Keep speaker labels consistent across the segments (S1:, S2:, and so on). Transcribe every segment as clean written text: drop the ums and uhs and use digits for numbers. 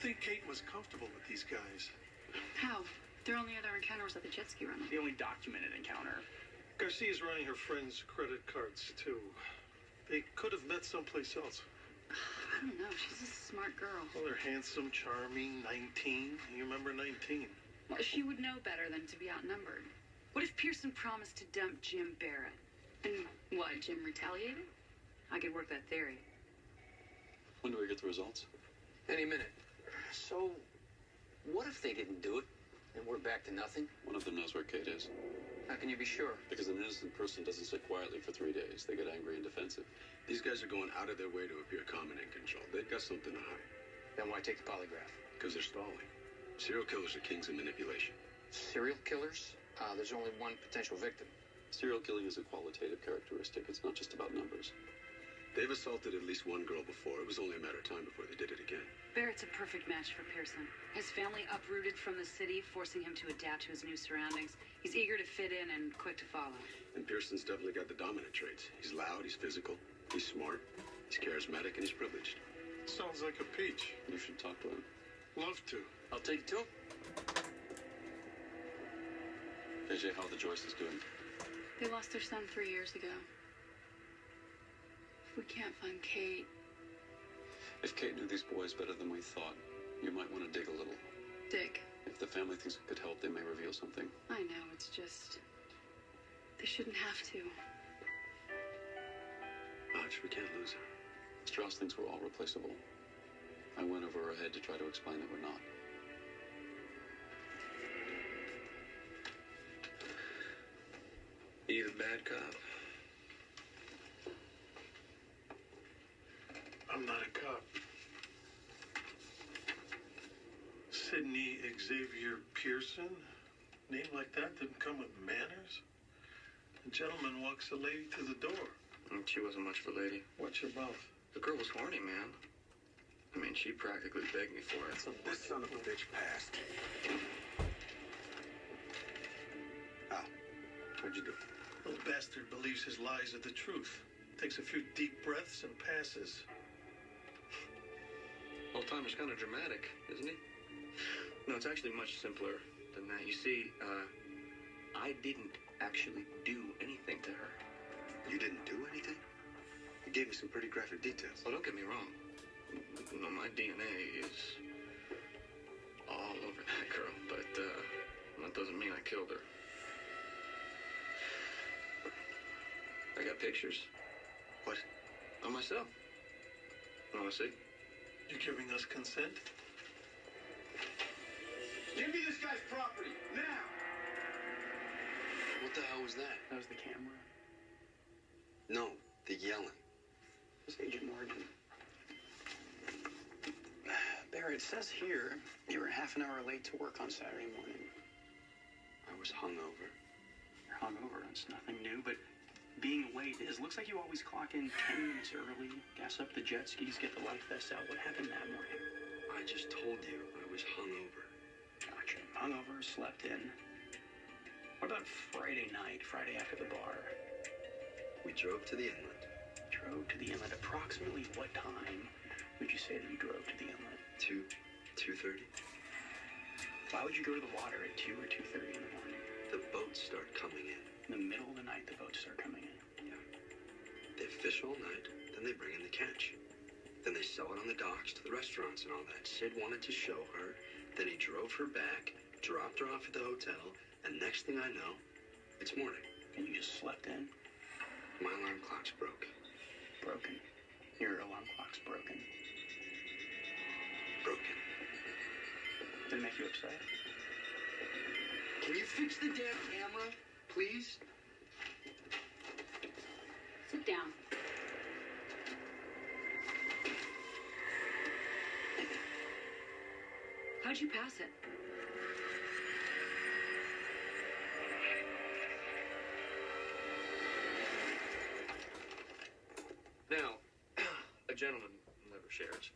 S1: think Kate was comfortable with these guys?
S2: How? Their only other encounter was at the jet ski rental.
S3: The only documented encounter.
S1: Garcia's running her friend's credit cards, too. They could have met someplace else.
S2: I don't know. She's a smart girl.
S1: Well, they're handsome, charming, 19. You remember 19?
S2: Well, she would know better than to be outnumbered. What if Pearson promised to dump Jim Barrett? And what, Jim retaliated? I could work that theory.
S4: When do we get the results?
S5: Any minute. So, what if they didn't do it, and we're back to nothing?
S4: One of them knows where Kate is.
S5: How can you be sure?
S4: Because an innocent person doesn't sit quietly for 3 days. They get angry and defensive.
S6: These guys are going out of their way to appear calm and in control. They've got something to hide.
S5: Then why take the polygraph?
S6: Because they're stalling. Serial killers are kings of manipulation.
S5: Serial killers? There's only one potential victim.
S4: Serial killing is a qualitative characteristic. It's not just about numbers.
S6: They've assaulted at least one girl before. It was only a matter of time before they did it again.
S2: Barrett's a perfect match for Pearson. His family uprooted from the city, forcing him to adapt to his new surroundings. He's eager to fit in and quick to follow.
S6: And Pearson's definitely got the dominant traits. He's loud, he's physical, he's smart, he's charismatic, and he's privileged.
S1: Sounds like a peach.
S4: You should talk to him.
S1: Love to.
S5: I'll take it to him.
S4: AJ, how are the Joyces doing?
S2: They lost their son 3 years ago. If we can't find Kate...
S4: If Kate knew these boys better than we thought, you might want to dig a little.
S2: Dig.
S4: If the family thinks it could help, they may reveal something.
S2: I know, it's just... They shouldn't have to.
S6: Watch, we can't lose her.
S4: Strauss thinks we're all replaceable. I went over her head to try to explain that we're not.
S6: You the bad cop?
S1: I'm not a cop. Sidney Xavier Pearson? Name like that didn't come with manners? A gentleman walks a lady to the door.
S7: She wasn't much of a lady.
S1: Watch your mouth.
S7: The girl was horny, man. I mean, she practically begged me for it.
S6: This son of a bitch passed. Al, what'd you do?
S1: Little bastard believes his lies are the truth. Takes a few deep breaths and passes.
S7: Old timer's kind of dramatic, isn't he? No, it's actually much simpler than that. You see, I didn't actually do anything to her.
S6: You didn't do anything? You gave me some pretty graphic details.
S7: Oh, don't get me wrong. No, my DNA is all over that girl, but that doesn't mean I killed her. I got pictures.
S6: What?
S7: Of myself. Want to see?
S1: You giving us consent?
S5: Give me this guy's property, now!
S6: What the hell was that?
S3: That was the camera.
S6: No, the yelling.
S3: It was Agent Morgan. Barrett, it says here you were half an hour late to work on Saturday morning.
S6: I was hungover.
S3: You're hungover, that's nothing new, but being late is, looks like you always clock in 10 minutes early, gas up the jet skis, get the life vest out. What happened that morning?
S6: I just told you I was hungover.
S3: Gotcha. Hungover, slept in. What about Friday night, Friday after the bar?
S6: We drove to the inlet.
S3: Drove to the inlet. Approximately what time would you say that you drove to the inlet?
S6: 2:30.
S3: Why would you go to the water at 2 or 2:30 in the morning?
S6: The boats start coming in.
S3: In the middle of the night, the boats start coming in.
S6: Yeah. They fish all night, then they bring in the catch. Then they sell it on the docks to the restaurants and all that. Sid wanted to show her, then he drove her back, dropped her off at the hotel, and next thing I know, it's morning.
S3: And you just slept in?
S6: My alarm clock's broke.
S3: Broken. Your alarm clock's broken.
S6: Broken.
S3: Did it make you upset?
S5: Can you fix the damn camera, please?
S2: Sit down. How'd you pass it?
S7: Now, a gentleman never shares.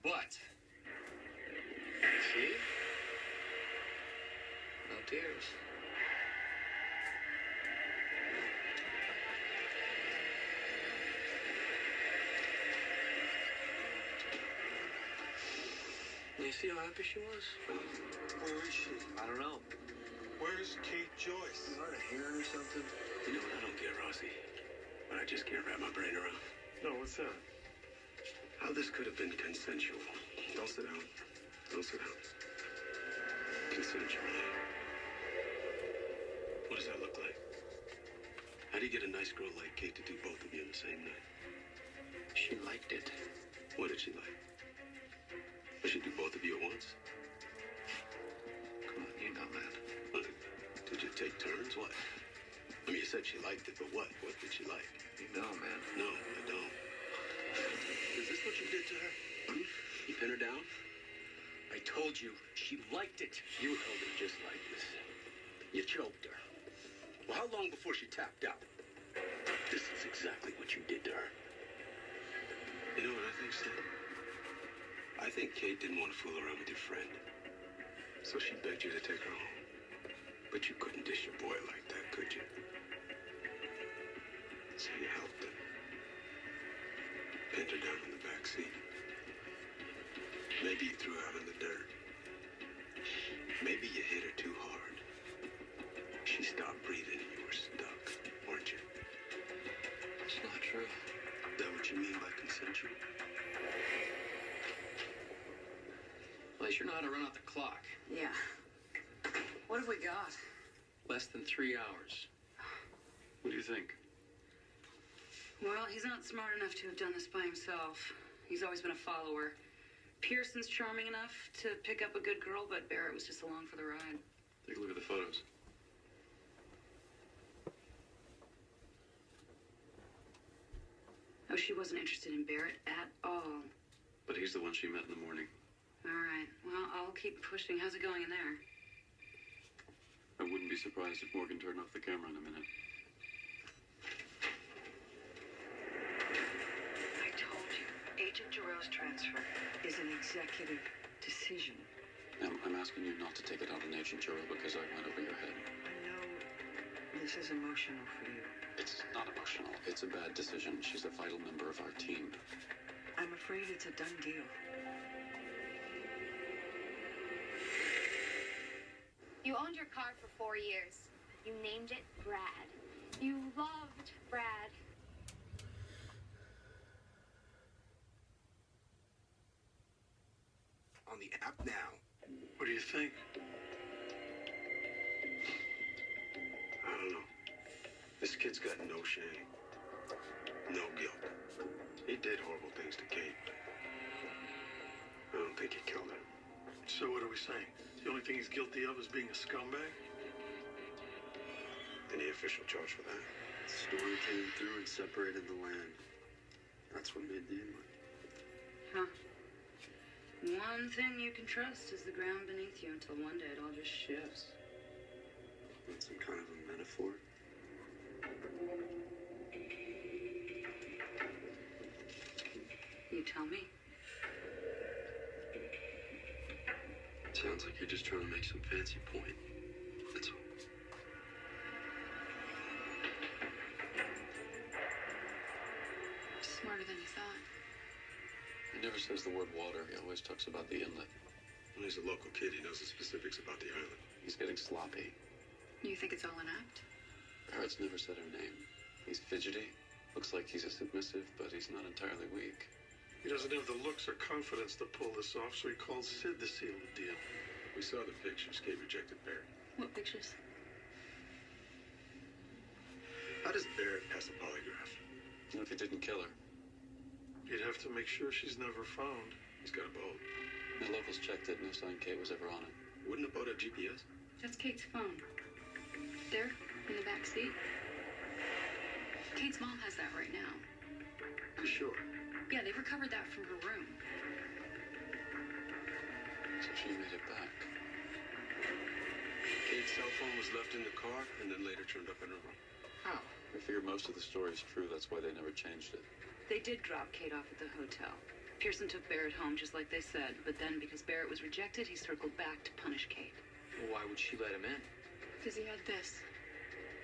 S7: But, see? No tears. Yeah, You see how happy she was?
S1: Where is she?
S7: I don't know.
S1: Where's Kate Joyce?
S7: You hard of hearing or something?
S8: You know what I don't get, Rossi? What I just can't wrap my brain around?
S1: No, what's that?
S8: How this could have been consensual. Don't sit down. Don't sit down. Consensual. What does that look like? How do you get a nice girl like Kate to do both of you in the same night?
S7: She liked it.
S8: What did she like? Would she do both of you at once?
S7: Come on, you know that.
S8: What? Did you take turns? What? I mean, you said she liked it, but what? What did she like?
S7: You know, man.
S8: No, I don't. Is this what you did to her? Hmm? You pinned her down?
S5: I told you, she liked it.
S8: You held her just like this. You choked her. Well, how long before she tapped out? This is exactly what you did to her. You know what I think, Sid? I think Kate didn't want to fool around with your friend. So she begged you to take her home. But you couldn't dish your boy like that, could you? So you helped her. Pinned her down in the back seat. Maybe you threw her out in the dirt. Maybe you hit her too hard. She stopped breathing and you were stuck, weren't you?
S7: It's not true.
S8: Is that what you mean by consensual?
S7: Well, they sure know how to run out the clock.
S2: Yeah. What have we got?
S7: Less than 3 hours. What do you think?
S2: Well, he's not smart enough to have done this by himself. He's always been a follower. Pearson's charming enough to pick up a good girl, but Barrett was just along for the ride.
S4: Take a look at the photos.
S2: Oh, she wasn't interested in Barrett at all.
S4: But he's the one she met in the morning.
S2: All right. Well, I'll keep pushing. How's it going in there?
S4: I wouldn't be surprised if Morgan turned off the camera in a minute.
S9: I told you, Agent Giroux's transfer is an executive decision.
S4: I'm asking you not to take it out on Agent Giroux because I went over your head.
S9: I know this is emotional for you.
S4: It's not emotional. It's a bad decision. She's a vital member of our team.
S9: I'm afraid it's a done deal.
S10: You owned your car for 4 years. You named it Brad. You loved Brad.
S6: On the app now.
S1: What do you think?
S8: I don't know. This kid's got no shame. No guilt. He did horrible things to Kate, but I don't think he killed her.
S1: So what are we saying? The only thing he's guilty of is being a scumbag?
S8: Any official charge for that?
S6: Storm came through and separated the land. That's what made the inlet.
S2: Huh. One thing you can trust is the ground beneath you until one day it all just shifts.
S6: That's some kind of a metaphor.
S2: You tell me.
S6: Sounds like you're just trying to make some fancy point. That's all.
S2: Smarter than you thought.
S4: He never says the word water. He always talks about the inlet.
S8: When he's a local kid, he knows the specifics about the island.
S4: He's getting sloppy.
S2: You think it's all an act?
S4: Barrett's never said her name. He's fidgety. Looks like he's a submissive, but he's not entirely weak.
S1: He doesn't have the looks or confidence to pull this off, so he called Sid to seal the deal.
S8: We saw the pictures. Kate rejected Barrett.
S2: What pictures?
S8: How does Barrett pass a polygraph?
S4: And if he didn't kill her?
S1: You'd have to make sure she's never found.
S8: He's got a boat.
S4: The locals checked it. No sign Kate was ever on it.
S8: Wouldn't a boat have GPS?
S2: That's Kate's phone. There, in the back seat. Kate's mom has that right now.
S8: You sure?
S2: Yeah, they recovered that from her room.
S4: So she made it back.
S8: Kate's cell phone was left in the car and then later turned up in her room.
S2: How?
S4: I figure most of the story is true. That's why they never changed it.
S2: They did drop Kate off at the hotel. Pearson took Barrett home just like they said, but then because Barrett was rejected, he circled back to punish Kate.
S7: Well, why would she let him in?
S2: Because he had this.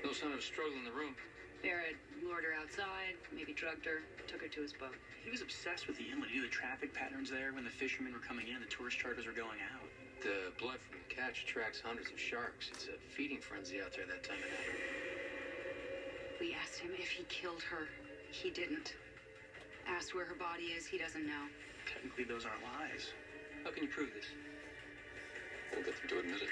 S7: No sign of a struggle in the room.
S2: Barrett lured her outside, maybe drugged her, took her to his boat.
S3: He was obsessed with the inlet. He knew the traffic patterns there when the fishermen were coming in and the tourist charters were going out.
S5: The blood from the catch attracts hundreds of sharks. It's a feeding frenzy out there that time of night.
S2: We asked him if he killed her. He didn't. Asked where her body is. He doesn't know.
S3: Technically, those aren't lies.
S5: How can you prove this?
S4: We'll get them to admit it.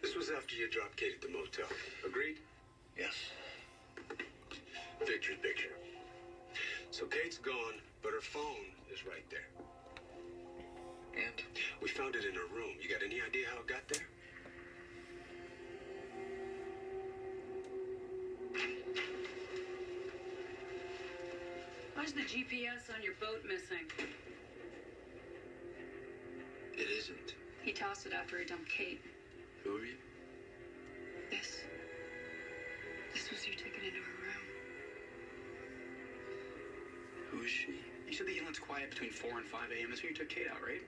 S8: This was after you dropped Kate at the motel. Agreed?
S6: Yes.
S8: Picture's picture. So Kate's gone, but her phone is right there.
S6: And?
S8: We found it in her room. You got any idea how it got there?
S2: Why's the GPS on your boat missing?
S6: It isn't.
S2: He tossed it after he dumped Kate.
S6: Who are you?
S2: This was your ticket into her room.
S6: Who is she?
S3: You said the inlet's quiet between 4 and 5 a.m. That's when you took Kate out, right?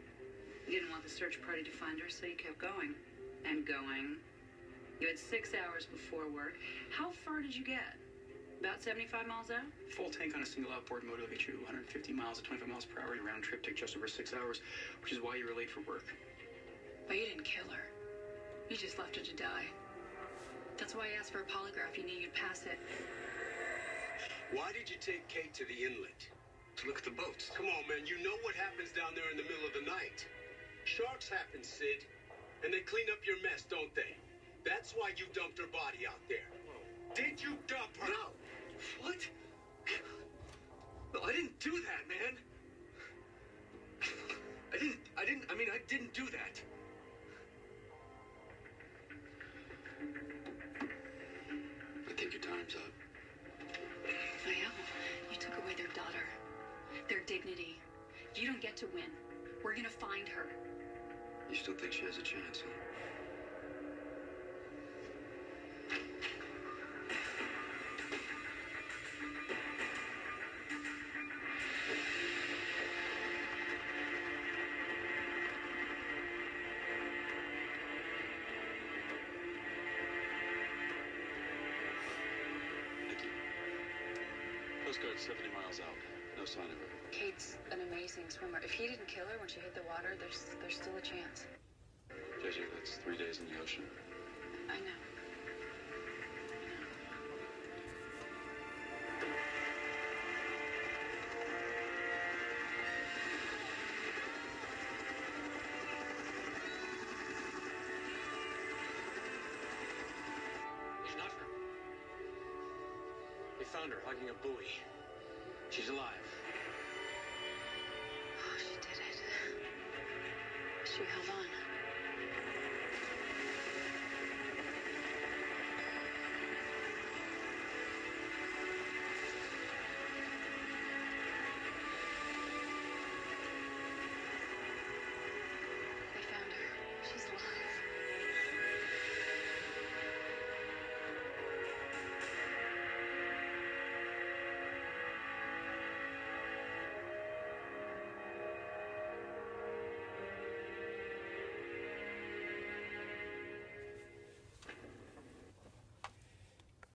S2: You didn't want the search party to find her, so you kept going. And going. You had 6 hours before work. How far did you get? About 75 miles out?
S3: Full tank on a single outboard motor will get you 150 miles at 25 miles per hour. Your round trip took just over 6 hours, which is why you were late for work.
S2: But you didn't kill her. You just left her to die. That's why I asked for a polygraph. You knew you'd pass it.
S8: Why did you take Kate to the inlet?
S6: To look at the boats.
S8: Come on, man. You know what happens down there in the middle of the night. Sharks happen, Sid. And they clean up your mess, don't they? That's why you dumped her body out there. Did you dump her?
S6: No! What? No, I didn't do that, man. I didn't do that.
S4: I think your time's up.
S2: Well, you took away their daughter. Their dignity. You don't get to win. We're gonna find her.
S6: You still think she has a chance, huh?
S4: Coast Guard's 70 miles out. No sign of her.
S2: Kate's an amazing swimmer. If he didn't kill her when she hit the water, there's still a chance.
S4: JJ, that's 3 days in the ocean.
S2: I know.
S5: It's not her. They found her hugging a buoy. She's alive.
S2: Oh, she did it. She held on.